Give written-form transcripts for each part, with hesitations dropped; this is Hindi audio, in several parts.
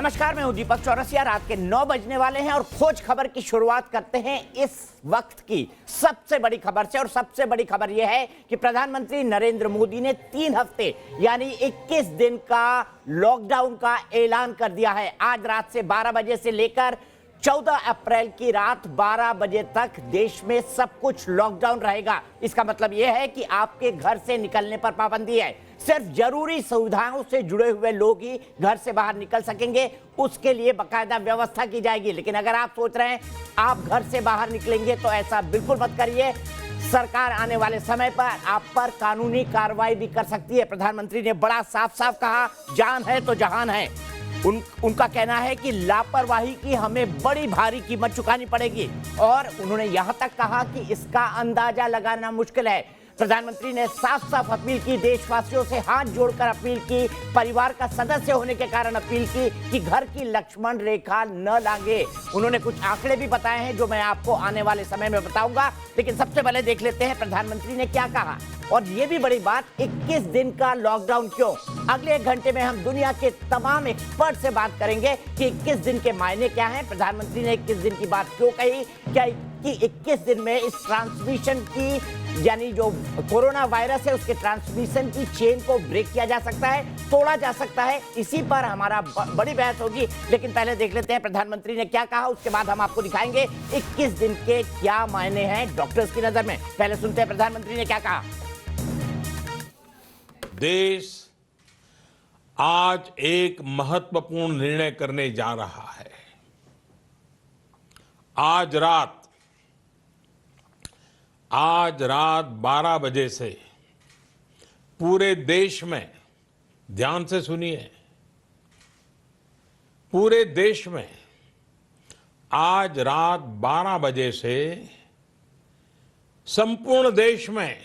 नमस्कार, मैं हूं दीपक चौरसिया। रात के 9 बजने वाले हैं और खोज खबर की शुरुआत करते हैं इस वक्त की सबसे बड़ी खबर से। और सबसे बड़ी खबर यह है कि प्रधानमंत्री नरेंद्र मोदी ने 3 हफ्ते यानी 21 दिन का लॉकडाउन का ऐलान कर दिया है। आज रात से 12 बजे से लेकर 14 अप्रैल की रात 12 बजे तक देश में सब कुछ लॉकडाउन रहेगा। इसका मतलब यह है कि आपके घर से निकलने पर पाबंदी है। सिर्फ जरूरी सुविधाओं से जुड़े हुए लोग ही घर से बाहर निकल सकेंगे, उसके लिए बाकायदा व्यवस्था की जाएगी। लेकिन अगर आप सोच रहे हैं आप घर से बाहर निकलेंगे तो ऐसा बिल्कुल मत करिए। सरकार आने वाले समय पर आप पर कानूनी कार्रवाई भी कर सकती है। प्रधानमंत्री ने बड़ा साफ साफ कहा, जान है तो जहान है। उनका कहना है कि लापरवाही की हमें बड़ी भारी कीमत चुकानी पड़ेगी और उन्होंने यहां तक कहा कि इसका अंदाजा लगाना मुश्किल है। प्रधानमंत्री ने साफ साफ अपील की, देशवासियों से हाथ जोड़कर अपील की, परिवार का सदस्य होने के कारण अपील की कि घर की लक्ष्मण रेखा न लांघे। उन्होंने कुछ आंकड़े भी बताए हैं जो मैं आपको आने वाले समय में बताऊंगा। लेकिन सबसे पहले देख लेते हैं प्रधानमंत्री ने क्या कहा। और ये भी बड़ी बात, 21 दिन का लॉकडाउन क्यों? अगले 1 घंटे में हम दुनिया के तमाम एक्सपर्ट से बात करेंगे कि 21 दिन के मायने क्या हैं, प्रधानमंत्री ने 21 दिन की बात क्यों कही, क्या कि 21 दिन में इस ट्रांसमिशन की यानी जो कोरोना वायरस है उसके ट्रांसमिशन की चेन को ब्रेक किया जा सकता है, तोड़ा जा सकता है। इसी पर हमारा बड़ी बहस होगी। लेकिन पहले देख लेते हैं प्रधानमंत्री ने क्या कहा, उसके बाद हम आपको दिखाएंगे 21 दिन के क्या मायने हैं डॉक्टर्स की नजर में। पहले सुनते हैं प्रधानमंत्री ने क्या कहा। देश आज एक महत्वपूर्ण निर्णय करने जा रहा है। आज रात 12 बजे से पूरे देश में, ध्यान से सुनिए, पूरे देश में आज रात 12 बजे से संपूर्ण देश में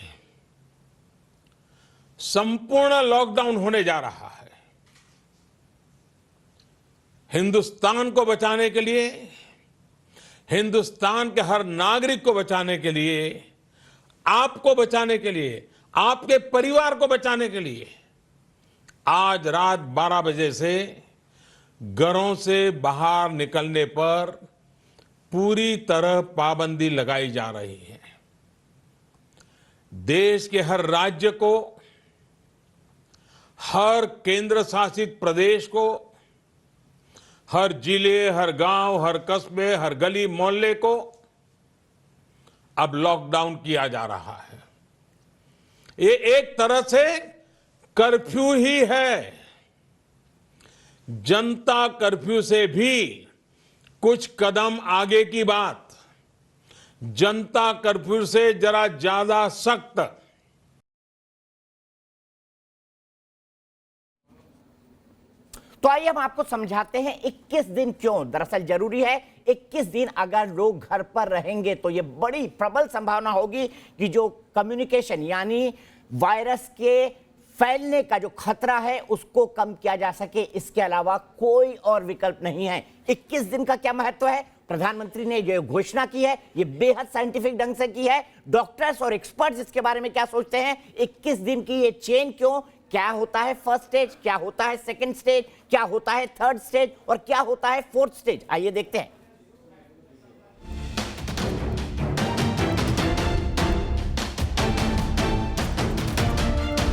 संपूर्ण लॉकडाउन होने जा रहा है। हिंदुस्तान को बचाने के लिए, हिंदुस्तान के हर नागरिक को बचाने के लिए, आपको बचाने के लिए, आपके परिवार को बचाने के लिए आज रात 12 बजे से घरों से बाहर निकलने पर पूरी तरह पाबंदी लगाई जा रही है। देश के हर राज्य को, हर केंद्र शासित प्रदेश को, हर जिले, हर गांव, हर कस्बे, हर गली मोहल्ले को अब लॉकडाउन किया जा रहा है। ये एक तरह से कर्फ्यू ही है। जनता कर्फ्यू से भी कुछ कदम आगे की बात, जनता कर्फ्यू से जरा ज्यादा सख्त। तो आइए हम आपको समझाते हैं 21 दिन क्यों दरअसल जरूरी है। 21 दिन अगर लोग घर पर रहेंगे तो ये बड़ी प्रबल संभावना होगी कि जो कम्युनिकेशन यानी वायरस के फैलने का जो खतरा है उसको कम किया जा सके। इसके अलावा कोई और विकल्प नहीं है। 21 दिन का क्या महत्व है? प्रधानमंत्री ने जो घोषणा की है ये बेहद साइंटिफिक ढंग से की है। डॉक्टर्स और एक्सपर्ट्स इसके बारे में क्या सोचते हैं? 21 दिन की ये चेन क्यों? क्या होता है फर्स्ट स्टेज, क्या होता है सेकंड स्टेज, क्या होता है थर्ड स्टेज और क्या होता है फोर्थ स्टेज? आइए देखते हैं।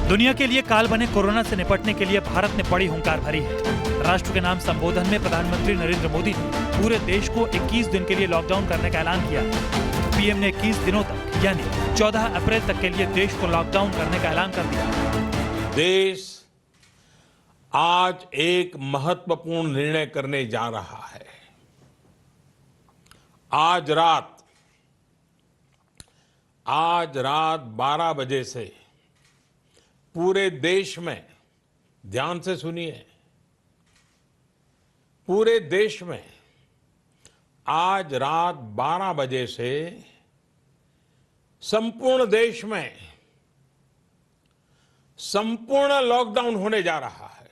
दुनिया के लिए काल बने कोरोना से निपटने के लिए भारत ने बड़ी हुंकार भरी है। राष्ट्र के नाम संबोधन में प्रधानमंत्री नरेंद्र मोदी ने पूरे देश को 21 दिन के लिए लॉकडाउन करने का ऐलान किया। पीएम ने 21 दिनों तक यानी 14 अप्रैल तक के लिए देश को लॉकडाउन करने का ऐलान कर दिया। देश आज एक महत्वपूर्ण निर्णय करने जा रहा है। आज रात 12 बजे से पूरे देश में, ध्यान से सुनिए, पूरे देश में आज रात 12 बजे से संपूर्ण देश में संपूर्ण लॉकडाउन होने जा रहा है।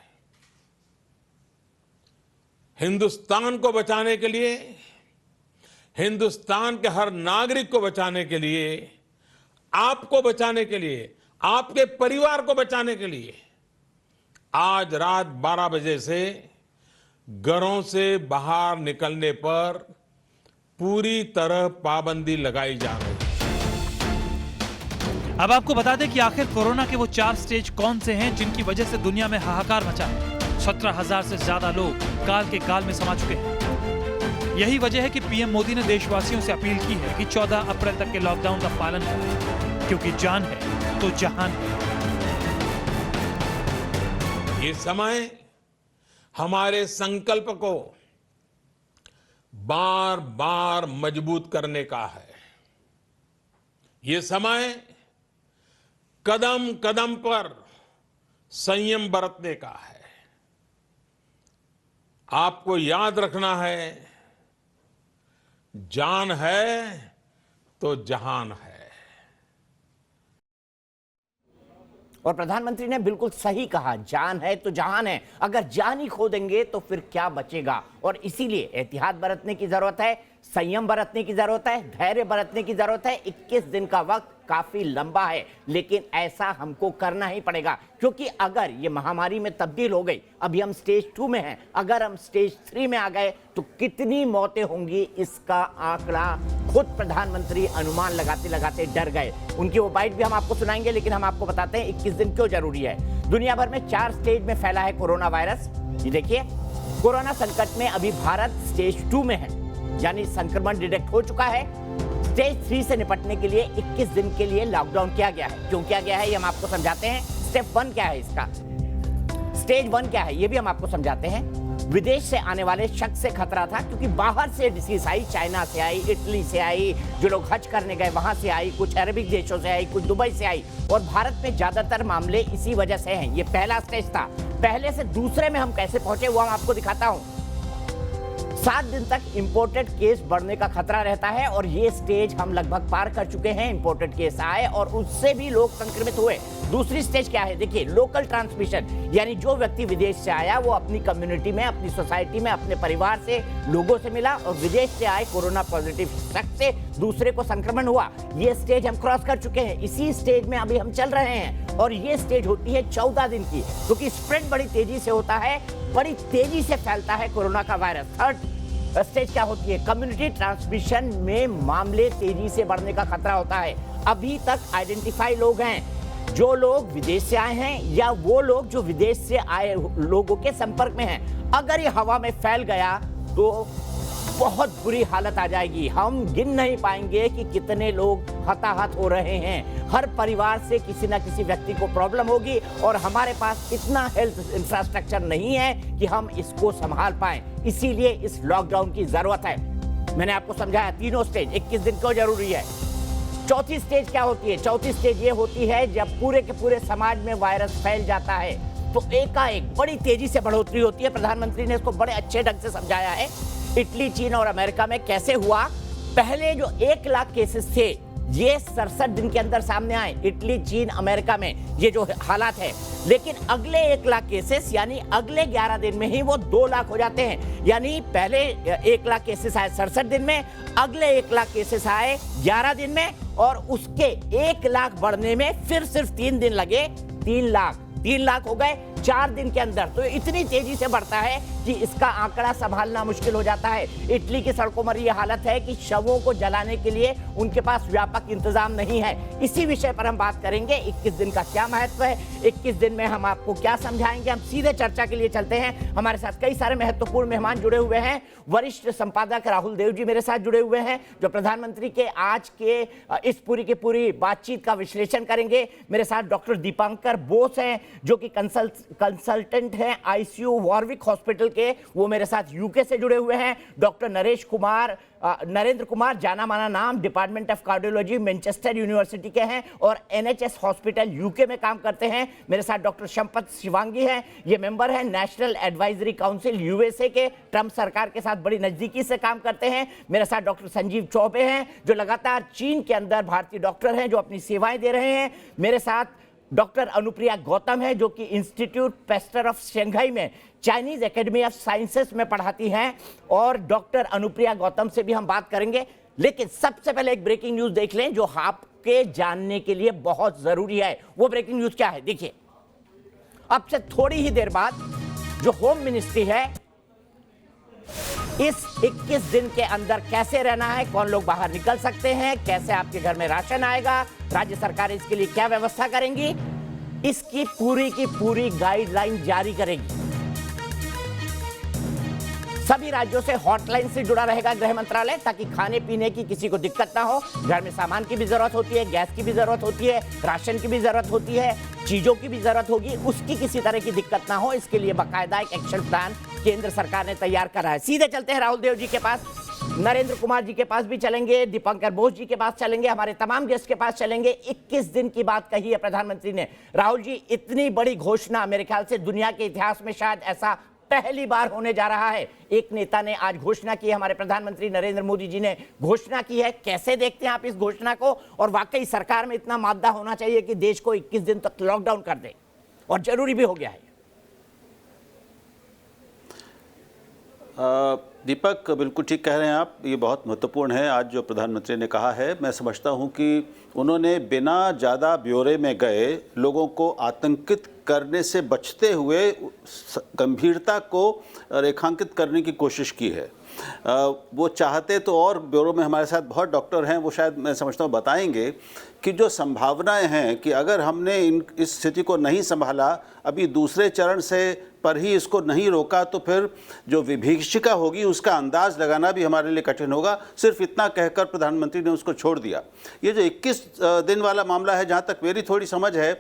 हिंदुस्तान को बचाने के लिए, हिंदुस्तान के हर नागरिक को बचाने के लिए, आपको बचाने के लिए, आपके परिवार को बचाने के लिए आज रात 12 बजे से घरों से बाहर निकलने पर पूरी तरह पाबंदी लगाई जा रही है। अब आपको बता दें कि आखिर कोरोना के वो 4 स्टेज कौन से हैं जिनकी वजह से दुनिया में हाहाकार मचा है। 17,000 से ज्यादा लोग काल के गाल में समा चुके हैं। यही वजह है कि पीएम मोदी ने देशवासियों से अपील की है कि 14 अप्रैल तक के लॉकडाउन का पालन करें, क्योंकि जान है तो जहान है। ये समय हमारे संकल्प को बार बार मजबूत करने का है। ये समय कदम कदम पर संयम बरतने का है। आपको याद रखना है, जान है तो जहान है। और प्रधानमंत्री ने बिल्कुल सही कहा, जान है तो जहान है। अगर जान ही खो देंगे तो फिर क्या बचेगा। और इसीलिए एहतियात बरतने की जरूरत है, संयम बरतने की जरूरत है, धैर्य बरतने की जरूरत है। 21 दिन का वक्त काफी लंबा है, लेकिन ऐसा हमको करना ही पड़ेगा, क्योंकि अगर ये महामारी में तब्दील हो गई, अभी हम स्टेज 2 में हैं, अगर हम स्टेज 3 में आ गए तो कितनी मौतें होंगी, इसका आंकड़ा खुद प्रधानमंत्री अनुमान लगाते लगाते डर गए। उनकी वो बाइट भी हम आपको सुनाएंगे, लेकिन हम आपको बताते हैं 21 दिन क्यों जरूरी है। दुनिया भर में 4 स्टेज में फैला है कोरोना वायरस। ये देखिए, कोरोना संकट में अभी भारत स्टेज 2 में है, यानी संक्रमण डिटेक्ट हो चुका है। स्टेज 3 से निपटने के लिए 21 दिन के लिए लॉकडाउन किया गया है। क्यों किया गया है ये हम आपको समझाते हैं। स्टेप 1 क्या है इसका, स्टेज 1 क्या है ये भी हम आपको समझाते हैं। विदेश से आने वाले शख्स से खतरा था, क्योंकि बाहर से डिसीज आई, चाइना से आई, इटली से आई, जो लोग हज करने गए वहां से आई, कुछ अरबिक देशों से आई, कुछ दुबई से आई, और भारत में ज्यादातर मामले इसी वजह से हैं। ये पहला स्टेज था। पहले से दूसरे में हम कैसे पहुंचे वो हम आपको दिखाता हूं। 7 दिन तक इंपोर्टेड केस बढ़ने का खतरा रहता है, और ये स्टेज हम लगभग पार कर चुके हैं। इंपोर्टेड केस आए और उससे भी लोग संक्रमित हुए। दूसरी स्टेज क्या है, देखिए, लोकल ट्रांसमिशन, यानी जो व्यक्ति विदेश से आया वो अपनी कम्युनिटी में, अपनी सोसाइटी में, अपने परिवार से लोगों से मिला और विदेश से आए कोरोना पॉजिटिव शख्स से दूसरे को संक्रमण हुआ। ये स्टेज हम क्रॉस कर चुके हैं। इसी स्टेज में अभी हम चल रहे हैं, और ये स्टेज होती है 14 दिन की, क्योंकि स्प्रेड बड़ी तेजी से होता है, बड़ी तेजी से फैलता है कोरोना का वायरस। थर्ड स्टेज क्या होती है, कम्युनिटी ट्रांसमिशन में मामले तेजी से बढ़ने का खतरा होता है। अभी तक आइडेंटिफाई लोग हैं जो लोग विदेश से आए हैं, या वो लोग जो विदेश से आए लोगों के संपर्क में हैं। अगर ये हवा में फैल गया तो बहुत बुरी हालत आ जाएगी। हम गिन नहीं पाएंगे कि कितने लोग हताहत हो रहे हैं। हर परिवार से किसी ना किसी व्यक्ति को प्रॉब्लम होगी, और हमारे पास इतना हेल्थ इंफ्रास्ट्रक्चर नहीं है कि हम इसको संभाल पाएं। इसीलिए इस लॉकडाउन की जरूरत है। मैंने आपको समझाया तीनों स्टेज 21 दिन क्यों जरूरी है। चौथी स्टेज क्या होती है, चौथी स्टेज ये होती है जब पूरे के पूरे समाज में वायरस फैल जाता है, तो एकाएक बड़ी तेजी से बढ़ोतरी होती है। प्रधानमंत्री ने इसको बड़े अच्छे ढंग से समझाया है। इटली, चीन और अमेरिका में कैसे हुआ। पहले जो 1 लाख केसेस थे, ये 67 दिन के अंदर सामने आए। इटली, चीन, अमेरिका में ये जो हालात है, लेकिन अगले 1 लाख केसेस, यानी अगले 11 दिन में ही वो 2 लाख हो जाते हैं। यानी पहले 1 लाख केसेस आए 67 दिन में, अगले 1 लाख केसेस आए 11 दिन में, और उसके 1 लाख बढ़ने में फिर सिर्फ 3 दिन लगे। 3 लाख हो गए 4 दिन के अंदर। तो इतनी तेजी से बढ़ता है कि इसका आंकड़ा संभालना मुश्किल हो जाता है। इटली की सड़कों पर यह हालत है कि शवों को जलाने के लिए उनके पास व्यापक इंतजाम नहीं है। इसी विषय पर हम बात करेंगे। 21 दिन का क्या महत्व है, 21 दिन में हम आपको क्या समझाएंगे। हम सीधे चर्चा के लिए चलते हैं। हमारे साथ कई सारे महत्वपूर्ण मेहमान जुड़े हुए हैं। वरिष्ठ संपादक राहुल देव जी मेरे साथ जुड़े हुए हैं, जो प्रधानमंत्री के आज के इस पूरी की पूरी बातचीत का विश्लेषण करेंगे। मेरे साथ डॉक्टर दीपांकर बोस हैं, जो कि कंसल्टेंट हैं आईसीयू वॉरविक हॉस्पिटल के, वो मेरे साथ यूके से जुड़े हुए हैं। डॉक्टर नरेंद्र कुमार, जाना माना नाम, department of cardiology Manchester university के हैं और एनएचएस हॉस्पिटल यूके में काम करते हैं। मेरे साथ डॉक्टर संपत शिवांगी हैं, ये मेंबर हैं नेशनल एडवाइजरी काउंसिल यूएसए के, ट्रंप सरकार के साथ बड़ी नजदीकी से काम करते हैं। मेरे साथ डॉक्टर संजीव चौबे हैं, जो लगातार चीन के अंदर भारतीय डॉक्टर हैं, जो अपनी सेवाएं दे रहे हैं। मेरे साथ डॉक्टर अनुप्रिया गौतम है, जो कि इंस्टीट्यूट पेस्टर ऑफ शंघाई में चाइनीज एकेडमी ऑफ साइंसेस में पढ़ाती हैं, और डॉक्टर अनुप्रिया गौतम से भी हम बात करेंगे। लेकिन सबसे पहले एक ब्रेकिंग न्यूज देख लें, जो आपके जानने के लिए बहुत जरूरी है। वो ब्रेकिंग न्यूज क्या है, देखिए। अब से थोड़ी ही देर बाद जो होम मिनिस्ट्री है इस 21 दिन के अंदर कैसे रहना है, कौन लोग बाहर निकल सकते हैं, कैसे आपके घर में राशन आएगा, राज्य सरकार इसके लिए क्या व्यवस्था करेंगी, इसकी पूरी की पूरी गाइडलाइन जारी करेगी। सभी राज्यों से हॉटलाइन से जुड़ा रहेगा गृह मंत्रालय, ताकि खाने पीने की किसी को दिक्कत ना हो। घर में सामान की भी जरूरत होती है, गैस की भी जरूरत होती है, राशन की भी जरूरत होती है, चीजों की भी जरूरत होगी, उसकी किसी तरह की दिक्कत ना हो, इसके लिए बाकायदा एक एक्शन प्लान केंद्र सरकार ने तैयार करा है। सीधे चलते हैं राहुल देव जी के पास, नरेंद्र कुमार जी के पास भी चलेंगे, दीपंकर बोस जी के पास चलेंगे, हमारे तमाम गेस्ट के पास चलेंगे। 21 दिन की बात कही है प्रधानमंत्री ने। राहुल जी, इतनी बड़ी घोषणा मेरे ख्याल से दुनिया के इतिहास में शायद ऐसा पहली बार होने जा रहा है। एक नेता ने आज घोषणा की है, हमारे प्रधानमंत्री नरेंद्र मोदी जी ने घोषणा की है। कैसे देखते हैं आप इस घोषणा को, और वाकई सरकार में इतना मादा होना चाहिए कि देश को 21 दिन तक लॉकडाउन कर दे, और जरूरी भी हो गया है। दीपक, बिल्कुल ठीक कह रहे हैं आप, ये बहुत महत्वपूर्ण है आज जो प्रधानमंत्री ने कहा है। मैं समझता हूँ कि उन्होंने बिना ज़्यादा ब्यौरे में गए लोगों को आतंकित करने से बचते हुए गंभीरता को रेखांकित करने की कोशिश की है। वो चाहते तो, और ब्यूरो में हमारे साथ बहुत डॉक्टर हैं, वो शायद मैं समझता हूँ बताएंगे कि जो संभावनाएं हैं कि अगर हमने इस स्थिति को नहीं संभाला, अभी दूसरे चरण से पर ही इसको नहीं रोका, तो फिर जो विभीषिका होगी उसका अंदाज लगाना भी हमारे लिए कठिन होगा। सिर्फ इतना कहकर प्रधानमंत्री ने उसको छोड़ दिया। ये जो 21 दिन वाला मामला है, जहाँ तक मेरी थोड़ी समझ है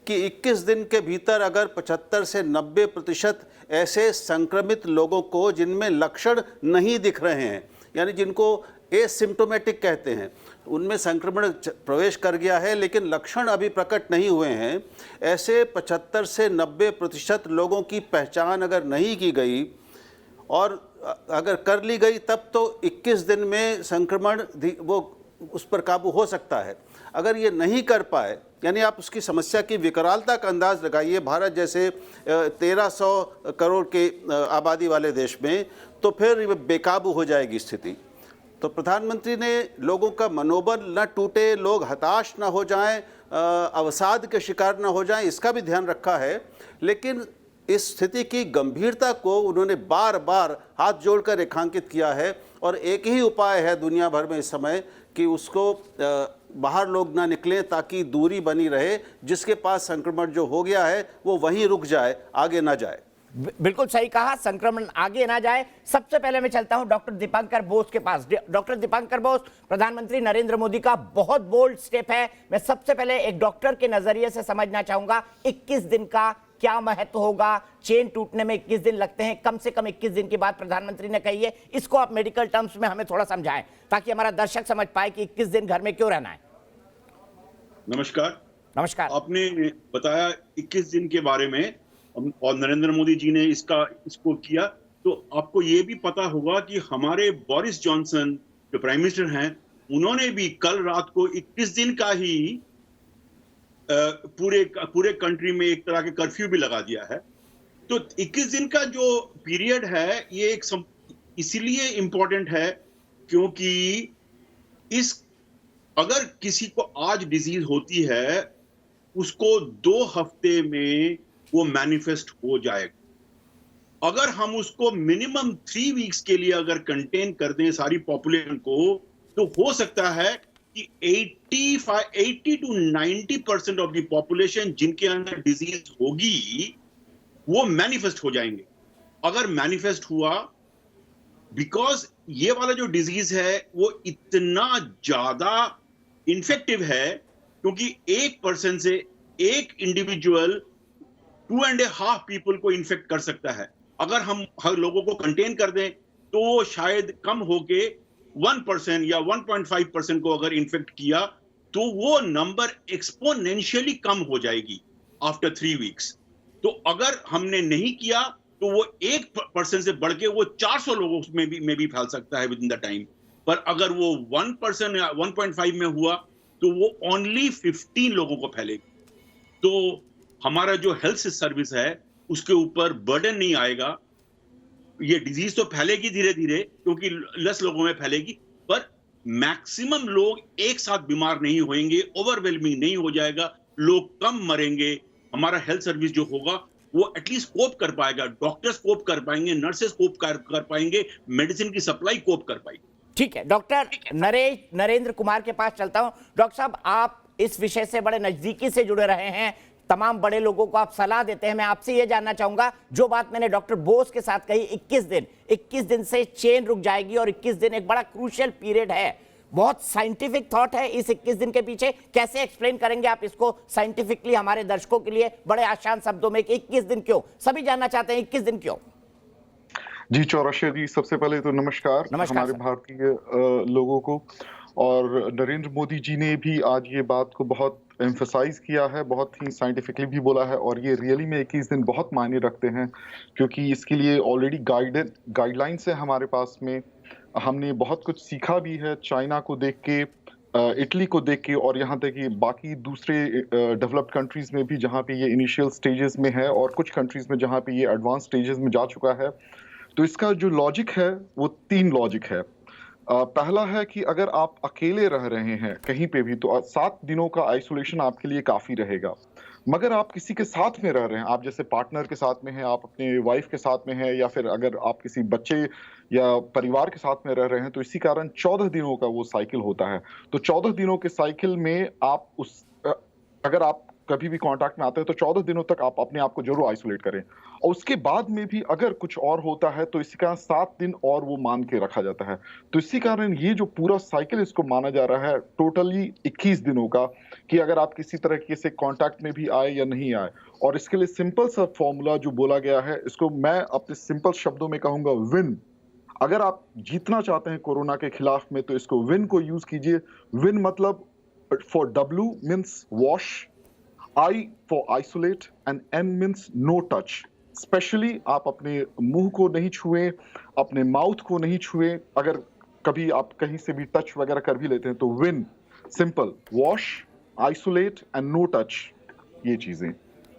कि 21 दिन के भीतर अगर 75 से 90% ऐसे संक्रमित लोगों को जिनमें लक्षण नहीं दिख रहे हैं, यानी जिनको एसिम्प्टोमेटिक कहते हैं, उनमें संक्रमण प्रवेश कर गया है लेकिन लक्षण अभी प्रकट नहीं हुए हैं, ऐसे 75 से 90% लोगों की पहचान अगर नहीं की गई और अगर कर ली गई, तब तो 21 दिन में संक्रमण वो उस पर काबू हो सकता है। अगर ये नहीं कर पाए, यानी आप उसकी समस्या की विकरालता का अंदाज लगाइए, भारत जैसे 1300 करोड़ के आबादी वाले देश में, तो फिर बेकाबू हो जाएगी स्थिति। तो प्रधानमंत्री ने लोगों का मनोबल न टूटे, लोग हताश न हो जाएं, अवसाद के शिकार न हो जाएं, इसका भी ध्यान रखा है। लेकिन इस स्थिति की गंभीरता को उन्होंने बार बार हाथ जोड़कर रेखांकित किया है, और एक ही उपाय है दुनिया भर में इस समय कि उसको बाहर लोग ना निकलें ताकि दूरी बनी रहे। जिसके पास संक्रमण जो हो गया है वो वहीं रुक जाए, आगे ना जाए। बिल्कुल सही कहा, संक्रमण आगे ना जाए। सबसे पहले मैं चलता हूं डॉक्टर दीपंकर बोस के पास। डॉक्टर दीपंकर बोस, प्रधानमंत्री नरेंद्र मोदी का बहुत बोल्ड स्टेप है। मैं सबसे पहले एक डॉक्टर के नजरिए से समझना चाहूंगा, 21 दिन का क्या महत्व होगा? चेन टूटने में 21 दिन लगते हैं, कम से कम 21 दिन की बात प्रधानमंत्री ने कही है। इसको आप मेडिकल टर्म्स में हमें थोड़ा समझाएं ताकि हमारा दर्शक समझ पाए कि 21 दिन घर में क्यों रहना है। नमस्कार। नमस्कार। आपने बताया 21 दिन के बारे में, और नरेंद्र मोदी जी ने इसको किया, तो आपको ये भी पता होगा कि हमारे बोरिस जॉनसन जो प्राइम मिनिस्टर हैं, उन्होंने भी कल रात को 21 दिन का ही पूरे कंट्री में एक तरह के कर्फ्यू भी लगा दिया है। तो 21 दिन का जो पीरियड है ये इसीलिए इंपॉर्टेंट है क्योंकि अगर किसी को आज डिजीज होती है, उसको 2 हफ्ते में वो मैनिफेस्ट हो जाएगा। अगर हम उसको मिनिमम 3 वीक्स के लिए अगर कंटेन कर दें सारी पॉपुलेशन को, तो हो सकता है कि 80 to 90% ऑफ द पॉपुलेशन जिनके अंदर डिजीज होगी वो मैनिफेस्ट हो जाएंगे। अगर मैनिफेस्ट हुआ, बिकॉज ये वाला जो डिजीज है वो इतना ज्यादा इन्फेक्टिव है, क्योंकि 1% से एक इंडिविजुअल 2.5 पीपल को इन्फेक्ट कर सकता है। अगर हम हर लोगों को कंटेन कर दें तो वो शायद कम होके 1% या 1.5% को अगर इन्फेक्ट किया, तो वो नंबर एक्सपोनेंशियली कम हो जाएगी आफ्टर 3 वीक्स। तो अगर हमने नहीं किया तो वो 1% से बढ़ के वो 400 लोगों में भी फैल सकता है विद इन द टाइम। पर अगर वो 1% या 1.5 में हुआ तो वो ओनली 15 लोगों को फैलेगी। तो हमारा जो हेल्थ सर्विस है उसके ऊपर बर्डन नहीं आएगा। ये डिजीज तो फैलेगी धीरे धीरे क्योंकि लस लोगों में फैलेगी, पर मैक्सिमम लोग एक साथ बीमार नहीं होंगे, ओवरवेलमिंग नहीं हो जाएगा, लोग कम मरेंगे, हमारा हेल्थ सर्विस जो होगा वो एटलीस्ट कोप कर पाएगा, डॉक्टर्स कोप कर पाएंगे, नर्सेस कोप कर पाएंगे, मेडिसिन की सप्लाई कोप कर पाएगी। ठीक है, डॉक्टर नरेंद्र कुमार के पास चलता हूं। डॉक्टर साहब, आप इस विषय से बड़े नजदीकी से जुड़े रहे हैं, तमाम बड़े लोगों को आप सलाह देते हैं। मैं आपसे यह जानना चाहूंगा, जो बात मैंने डॉक्टर बोस के साथ कही, 21 दिन से चेन रुक जाएगी और 21 दिन एक बड़ा क्रूशियल पीरियड है, बहुत साइंटिफिक थॉट है इस 21 दिन के पीछे। कैसे एक्सप्लेन करेंगे आप इसको साइंटिफिकली हमारे दर्शकों के लिए बड़े आसान शब्दों में कि 21 दिन क्यों? सभी जानना चाहते हैं 21 दिन क्यों। जी चौरसिया जी, सबसे पहले तो नमस्कार हमारे भारतीय लोगों को। और नरेंद्र मोदी जी ने भी आज ये बात को बहुत एम्फसाइज किया है, बहुत ही साइंटिफिकली भी बोला है, और ये रियली में 21 दिन बहुत मायने रखते हैं, क्योंकि इसके लिए ऑलरेडी गाइडलाइंस है हमारे पास में। हमने बहुत कुछ सीखा भी है चाइना को देख के, इटली को देख के, और यहाँ तक कि बाकी दूसरे डेवलप्ड कंट्रीज में भी जहाँ पे ये इनिशियल स्टेजेस में है, और कुछ कंट्रीज में जहाँ पे ये एडवांस स्टेजेस में जा चुका है। तो इसका जो लॉजिक है वो 3 लॉजिक है। पहला है कि अगर आप अकेले रह रहे हैं कहीं पे भी, तो 7 दिनों का आइसोलेशन आपके लिए काफ़ी रहेगा। मगर आप किसी के साथ में रह रहे हैं, आप जैसे पार्टनर के साथ में हैं, आप अपने वाइफ के साथ में हैं, या फिर अगर आप किसी बच्चे या परिवार के साथ में रह रहे हैं, तो इसी कारण 14 दिनों का वो साइकिल होता है। तो 14 दिनों के साइकिल में आप अगर आप कभी भी कांटेक्ट में आते हैं तो 14 दिनों तक आप अपने आप को जरूर आइसोलेट करें, और उसके बाद में भी अगर कुछ और होता है तो इसी कारण 7 दिन और वो मान के रखा जाता है। तो इसी कारण ये जो पूरा साइकिल इसको माना जा रहा है टोटली 21 दिनों का, कि अगर आप किसी तरीके से कांटेक्ट में भी आए या नहीं आए। और इसके लिए सिंपल सा फॉर्मूला जो बोला गया है, इसको मैं अपने सिंपल शब्दों में कहूंगा विन। अगर आप जीतना चाहते हैं कोरोना के खिलाफ में, तो इसको विन को यूज कीजिए। विन मतलब for W means wash, I for isolate, and N means no touch. Specially आप अपने मुंह को नहीं छुएं, अपने माउथ को नहीं छुएं। अगर कभी आप कहीं से भी टच वगैरह कर भी लेते हैं तो win, simple, wash, isolate and no touch, ये चीजें।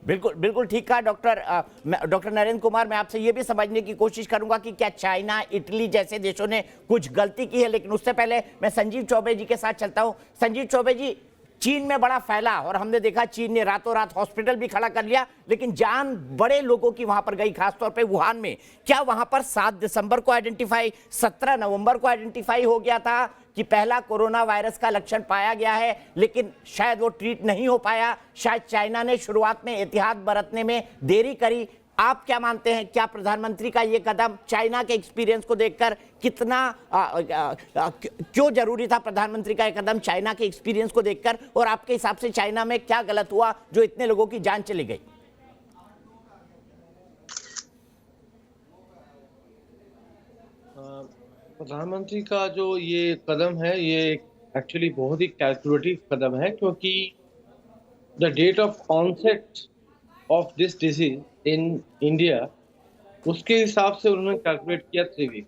बिल्कुल बिल्कुल ठीक कहा डॉक्टर नरेंद्र कुमार। मैं आपसे ये भी समझने की कोशिश करूंगा कि क्या चाइना, इटली जैसे देशों ने कुछ गलती की है, लेकिन उससे पहले मैं संजीव चौबे जी के साथ चलता हूं। संजीव चौबे जी, चीन में बड़ा फैला और हमने देखा चीन ने रातों रात हॉस्पिटल भी खड़ा कर लिया, लेकिन जान बड़े लोगों की वहां पर गई, खासतौर पे वुहान में। क्या वहां पर 7 दिसंबर को आइडेंटिफाई, 17 नवंबर को आइडेंटिफाई हो गया था कि पहला कोरोना वायरस का लक्षण पाया गया है, लेकिन शायद वो ट्रीट नहीं हो पाया, शायद चाइना ने शुरुआत में एहतियात बरतने में देरी करी। आप क्या मानते हैं, क्या प्रधानमंत्री का ये कदम चाइना के एक्सपीरियंस को देखकर कितना क्यों जरूरी था प्रधानमंत्री का ये कदम चाइना के एक्सपीरियंस को देखकर, और आपके हिसाब से चाइना में क्या गलत हुआ जो इतने लोगों की जान चली गई? प्रधानमंत्री का जो ये कदम है, ये एक्चुअली बहुत ही कैलकुलेटिव कदम है, क्योंकि the date of onset of this disease in India, उसके हिसाब से उन्होंने कैलकुलेट किया 3 वीक।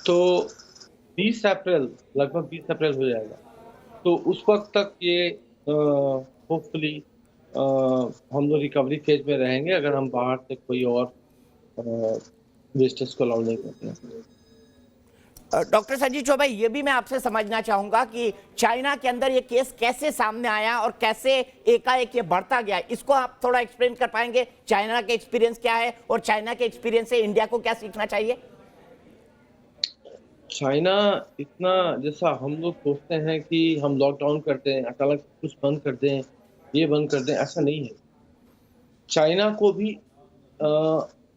तो 20 अप्रैल, लगभग 20 अप्रैल हो जाएगा, तो उस वक्त तक ये होपफुली हम लोग रिकवरी फेज में रहेंगे, अगर हम बाहर से कोई और विजिटर्स को अलाउ नहीं करते हैं। डॉक्टर संजीव चौबे, ये भी मैं आपसे समझना चाहूंगा कि चाइना के अंदर ये केस कैसे सामने आया और कैसे एकाएक ये बढ़ता गया, इसको आप थोड़ा एक्सप्लेन कर पाएंगे? चाइना के एक्सपीरियंस क्या है और चाइना के एक्सपीरियंस से इंडिया को क्या सीखना चाहिए? चाइना इतना, जैसा हम लोग सोचते हैं कि हम लॉकडाउन करते हैं, अचानक कुछ बंद कर दें, ये बंद कर दें, ऐसा नहीं है। चाइना को भी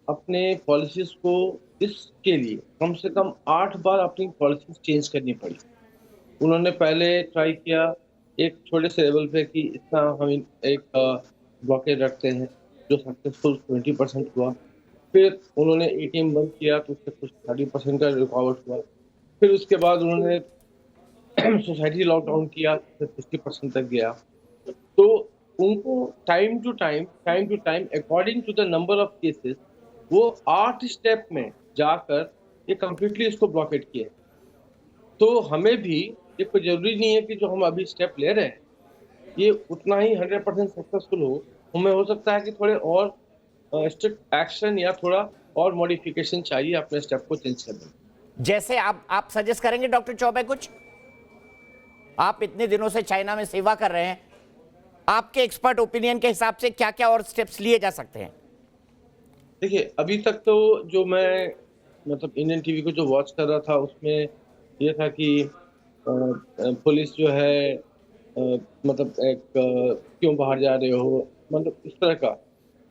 अपने पॉलिसीज को इसके लिए कम से कम 8 बार अपनी पॉलिसीज चेंज करनी पड़ी। उन्होंने पहले ट्राई किया एक छोटे से लेवल पे कि इतना हम एक ब्लॉकेज रखते हैं, जो सक्सेसफुल 20% हुआ। फिर उन्होंने ATM बंद किया तो उससे कुछ 30% का रुकावट हुआ। फिर उसके बाद उन्होंने सोसाइटी लॉकडाउन किया, फिर 50% तक गया। तो उनको time to time according to the number of cases वो 8 स्टेप में जाकर ये कंप्लीटली इसको ब्लॉकेट किए। तो हमें भी ये कोई जरूरी नहीं है कि जो हम अभी स्टेप ले रहे हैं ये उतना ही 100% सक्सेसफुल हो। हमें हो सकता है कि थोड़े और स्ट्रिक्ट एक्शन या थोड़ा और मॉडिफिकेशन चाहिए अपने स्टेप को चेंज करने में। जैसे आप सजेस्ट करेंगे डॉक्टर चौबे कुछ? आप इतने दिनों से चाइना में सेवा कर रहे हैं, आपके एक्सपर्ट ओपिनियन के हिसाब से क्या क्या और स्टेप्स लिए जा सकते हैं? देखिए, अभी तक तो जो मैं मतलब इंडियन टीवी को जो वॉच कर रहा था उसमें ये था कि पुलिस जो है मतलब एक क्यों बाहर जा रहे हो, मतलब इस तरह का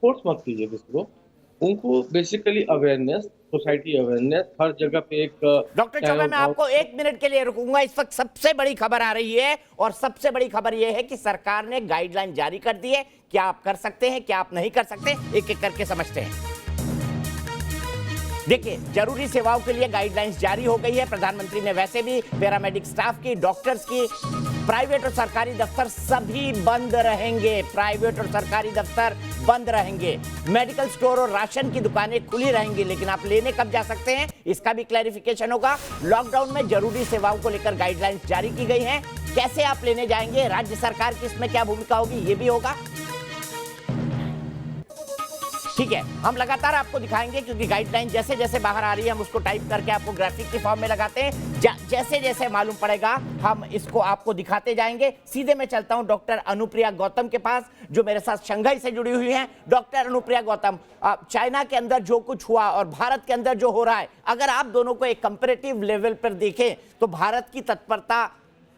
फोर्स मत कीजिए किसी को। उनको बेसिकली अवेयरनेस, सोसाइटी अवेयरनेस हर जगह पे एक डॉक्टर चौबे, मैं आपको 1 मिनट के लिए रुकूंगा। इस वक्त सबसे बड़ी खबर आ रही है और सबसे बड़ी खबर यह है कि सरकार ने गाइडलाइन जारी कर दी है। क्या आप कर सकते हैं, क्या आप नहीं कर सकते, एक एक करके समझते हैं। देखिए, जरूरी सेवाओं के लिए गाइडलाइंस जारी हो गई है। प्रधानमंत्री ने वैसे भी पैरामेडिक स्टाफ की, डॉक्टर्स की, प्राइवेट और सरकारी दफ्तर सभी बंद रहेंगे। प्राइवेट और सरकारी दफ्तर बंद रहेंगे। मेडिकल स्टोर और राशन की दुकानें खुली रहेंगी, लेकिन आप लेने कब जा सकते हैं इसका भी क्लैरिफिकेशन होगा। लॉकडाउन में जरूरी सेवाओं को लेकर गाइडलाइंस जारी की गई हैं। कैसे आप लेने जाएंगे, राज्य सरकार की इसमें क्या भूमिका होगी, ये भी होगा। ठीक है, हम लगातार आपको दिखाएंगे क्योंकि गाइडलाइन जैसे जैसे बाहर आ रही है हम उसको टाइप करके आपको ग्राफिक के फॉर्म में लगाते हैं। जैसे जैसे मालूम पड़ेगा हम इसको आपको दिखाते जाएंगे। सीधे मैं चलता हूं डॉक्टर अनुप्रिया गौतम के पास, जो मेरे साथ शंघाई से जुड़ी हुई हैं। डॉक्टर अनुप्रिया गौतम, चाइना के अंदर जो कुछ हुआ और भारत के अंदर जो हो रहा है, अगर आप दोनों को एक कंपैरेटिव लेवल पर देखें तो भारत की तत्परता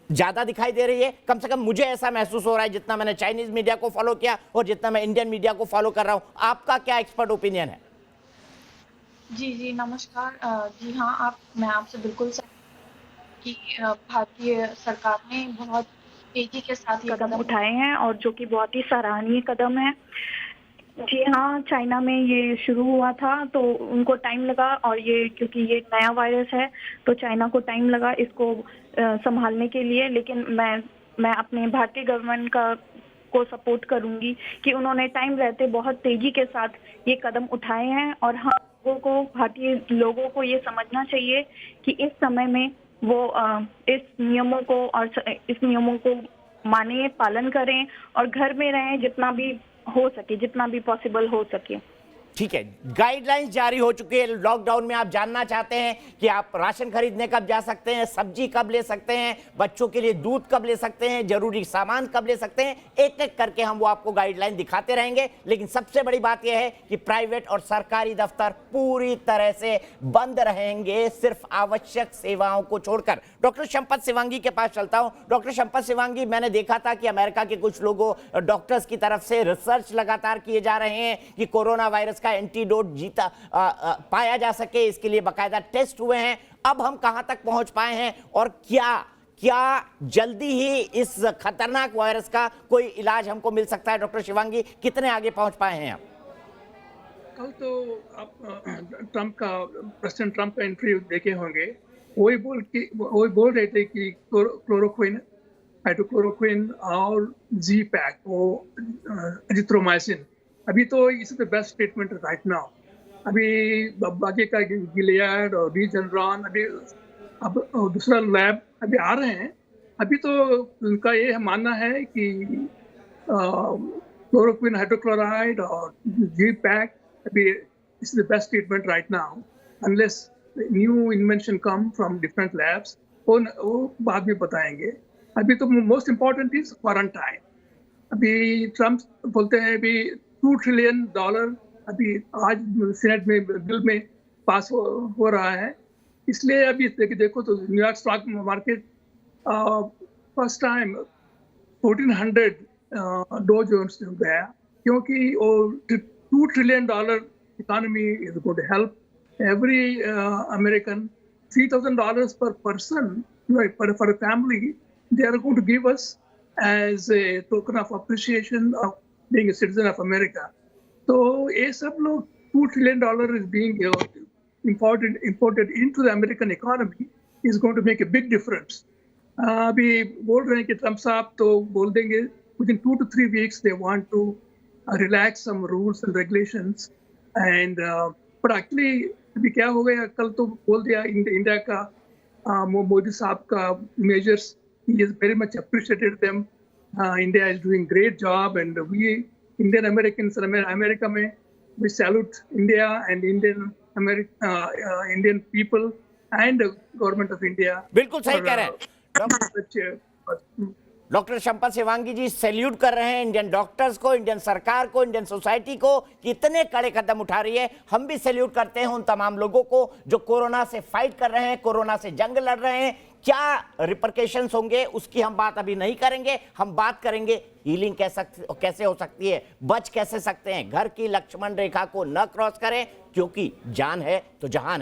ज्यादा दिखाई दे रही है। कम से कम मुझे ऐसा महसूस हो रहा है, जितना मैंने चाइनीज मीडिया को फॉलो किया और जितना मैं इंडियन मीडिया को फॉलो कर रहा हूं। आपका क्या एक्सपर्ट ओपिनियन है? जी नमस्कार। जी हाँ, मैं आपसे बिल्कुल सहमत कि भारतीय सरकार ने बहुत तेजी के साथ ये कदम उठाए हैं और जो कि बहुत ही सराहनीय कदम है। जी हाँ, चाइना में ये शुरू हुआ था तो उनको टाइम लगा, और ये क्योंकि ये नया वायरस है तो चाइना को टाइम लगा इसको संभालने के लिए। लेकिन मैं अपने भारतीय गवर्नमेंट को सपोर्ट करूंगी कि उन्होंने टाइम रहते बहुत तेजी के साथ ये कदम उठाए हैं। और हाँ, भारतीय लोगों को ये समझना चाहिए कि इस समय में वो इस नियमों को माने, पालन करें और घर में रहें जितना भी हो सके, जितना भी पॉसिबल हो सके। ठीक है, गाइडलाइंस जारी हो चुकी है। लॉकडाउन में आप जानना चाहते हैं कि आप राशन खरीदने कब जा सकते हैं, सब्जी कब ले सकते हैं, बच्चों के लिए दूध कब ले सकते हैं, जरूरी सामान कब ले सकते हैं, एक एक करके हम वो आपको गाइडलाइन दिखाते रहेंगे। लेकिन सबसे बड़ी बात यह है कि प्राइवेट और सरकारी दफ्तर पूरी तरह से बंद रहेंगे, सिर्फ आवश्यक सेवाओं को छोड़कर। डॉक्टर संपत शिवांगी के पास चलता हूं। डॉक्टर संपत शिवांगी, मैंने देखा था कि अमेरिका के कुछ लोगों, डॉक्टर्स की तरफ से रिसर्च लगातार किए जा रहे हैं कि कोरोना वायरस का एंटीडोट पाया जा सके, इसके लिए बाकायदा टेस्ट हुए हैं। अब हम कहां तक पहुंच पाए हैं और क्या जल्दी ही इस खतरनाक वायरस का कोई इलाज हमको मिल सकता है? डॉक्टर शिवांगी, कितने आगे पहुंच पाए हैं आप? कल तो आप प्रेसिडेंट ट्रंप का इंटरव्यू देखे होंगे। वही बोल रहे थे कि क्लोरोक्विन, हाइड्रोक्लोरोक्विन और जी पैक, वो एजिथ्रोमाइसिन, अभी तो इस the best treatment right now. अभी बाकी का गिलियड और रीजनरॉन, अभी अब दूसरा लैब अभी आ रहे हैं। अभी तो उनका ये मानना है कि क्लोरोक्विन, हाइड्रोक्लोराइड और जी पैक अभी इस the best treatment right now, unless new invention come from different labs. वो बाद में बताएंगे। अभी तो मोस्ट इम्पॉर्टेंट इज क्वारंटाइन। अभी ट्रम्प बोलते हैं अभी $2 ट्रिलियन अभी आज सीनेट में बिल में पास हो रहा है। इसलिए अभी देखो तो New York stock market first time 1400 Dow Jones गया, क्योंकि वो $2 trillion economy is going to help every American. $3,000 per person for a family they are going to give us as a token of appreciation of being a citizen of America. So ये सब लोग $2 trillion is being imported into the American economy is going to make a big difference. अभी बोल रहे हैं कि ट्रम्प साहब तो बोल देंगे within 2 to 3 weeks they want to relax some rules and regulations, and but actually अभी क्या हो गया, कल तो बोल दिया इंडिया का मोदी साहब का measures, he is very much appreciated them. India is doing great job, and we Indian Americans America में we salute India and Indian people and government of India. बिल्कुल सही कह रहे हैं डॉक्टर शंपा शिवांगी जी सैल्यूट कर रहे हैं इंडियन डॉक्टर्स को, इंडियन सरकार को, इंडियन सोसाइटी को कि इतने कड़े कदम उठा रही है। हम भी सैल्यूट करते हैं उन तमाम लोगों को जो कोरोना से फाइट कर रहे हैं, कोरोना से जंग लड़ रहे हैं। क्या रिपरकेशंस होंगे उसकी हम बात अभी नहीं करेंगे, हम बात करेंगे हीलिंग कैसे हो सकती है, बच कैसे सकते हैं। घर की लक्ष्मण रेखा को न क्रॉस करें, क्योंकि जान है तो जहान है।